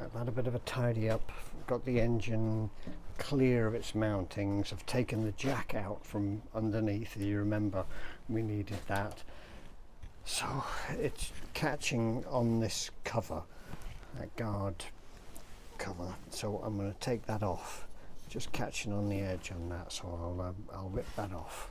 I've had a bit of a tidy up, got the engine clear of its mountings. I've taken the jack out from underneath, you remember we needed that. So it's catching on this cover, that guard cover, so I'm going to take that off. Just catching on the edge on that, so I'll rip that off.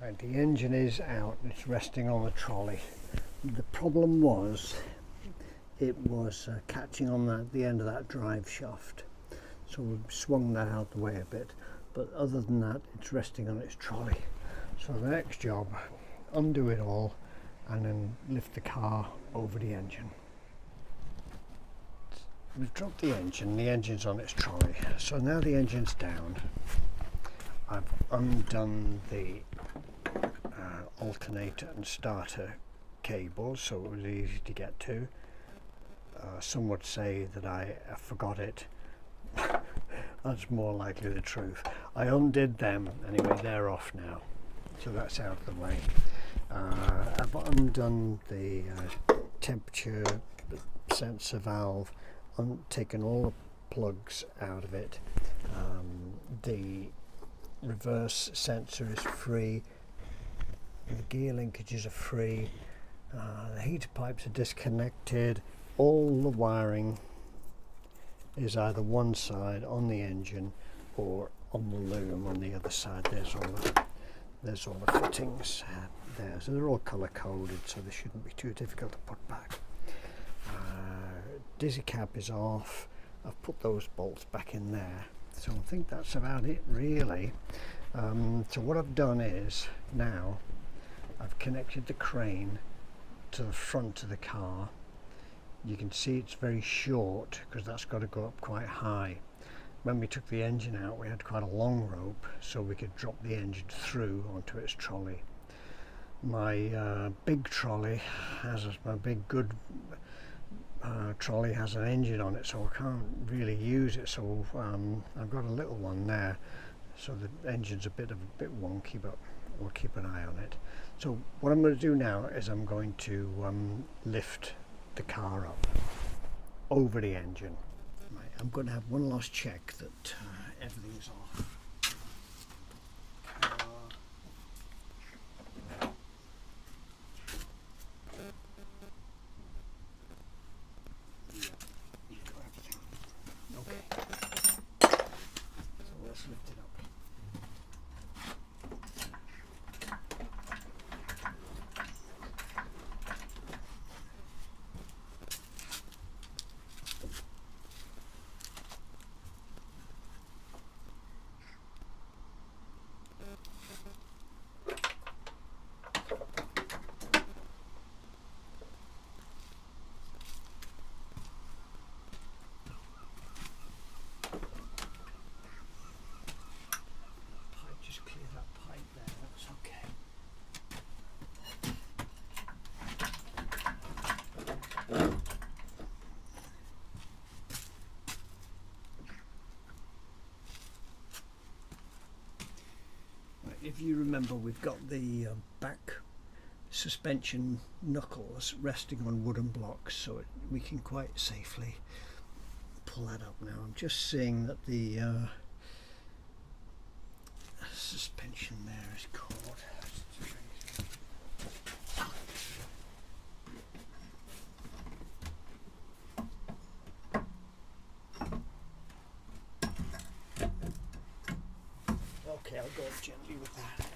Right, the engine is out, it's resting on the trolley. The problem was, it was catching on the end of that drive shaft. So we swung that out the way a bit, but other than that, it's resting on its trolley. So the next job, undo it all and then lift the car over the engine. We've dropped the engine's on its trolley. So now the engine's down. I've undone the alternator and starter cables, so it was easy to get to. Some would say that I forgot it. That's more likely the truth. I undid them anyway, they're off now, so that's out of the way. I've undone the temperature sensor valve, taken all the plugs out of it. The reverse sensor is free, the gear linkages are free, the heater pipes are disconnected, all the wiring is either one side on the engine or on the loom on the other side. There's all the fittings there, so they're all colour coded, so they shouldn't be too difficult to put back. Dizzy cap is off. I've put those bolts back in there, so I think that's about it really. So what I've done is now I've connected the crane to the front of the car. You can see it's very short because that's got to go up quite high. When we took the engine out, we had quite a long rope so we could drop the engine through onto its trolley. My big trolley my big good trolley has an engine on it, so I can't really use it, so I've got a little one there, so the engine's a bit wonky, but we'll keep an eye on it. So what I'm going to do now is I'm going to lift the car up over the engine. Right, I'm going to have one last check that everything's off. Lift it up. If you remember, we've got the back suspension knuckles resting on wooden blocks, so we can quite safely pull that up now. I'm just seeing that the suspension there is caught. Okay, I'll go gently with that.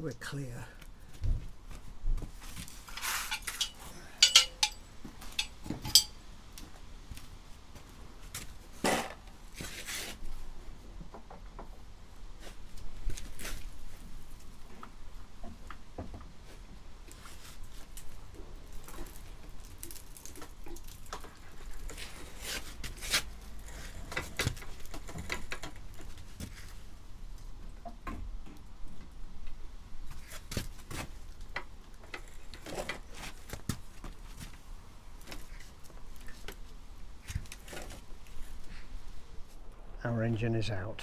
we're clear. Our engine is out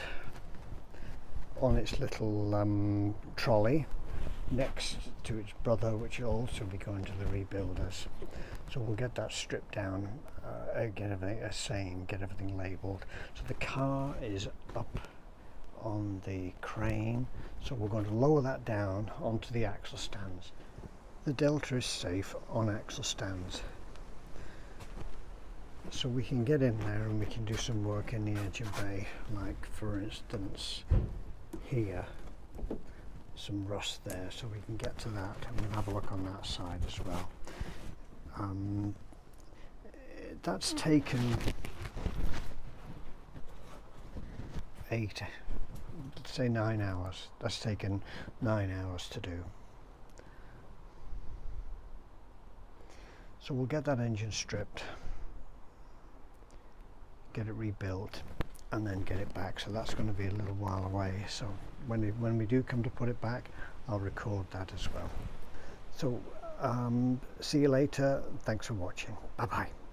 on its little trolley next to its brother, which will also be going to the rebuilders. So we'll get that stripped down, get everything get everything labelled. So the car is up on the crane, so we're going to lower that down onto the axle stands. The Delta is safe on axle stands, so we can get in there and we can do some work in the engine bay, like for instance here, some rust there, so we can get to that and we'll have a look on that side as well. That's taken 9 hours. That's taken 9 hours to do. So we'll get that engine stripped, get it rebuilt, and then get it back. So that's going to be a little while away. So when we do come to put it back, I'll record that as well. So see you later. Thanks for watching. Bye bye.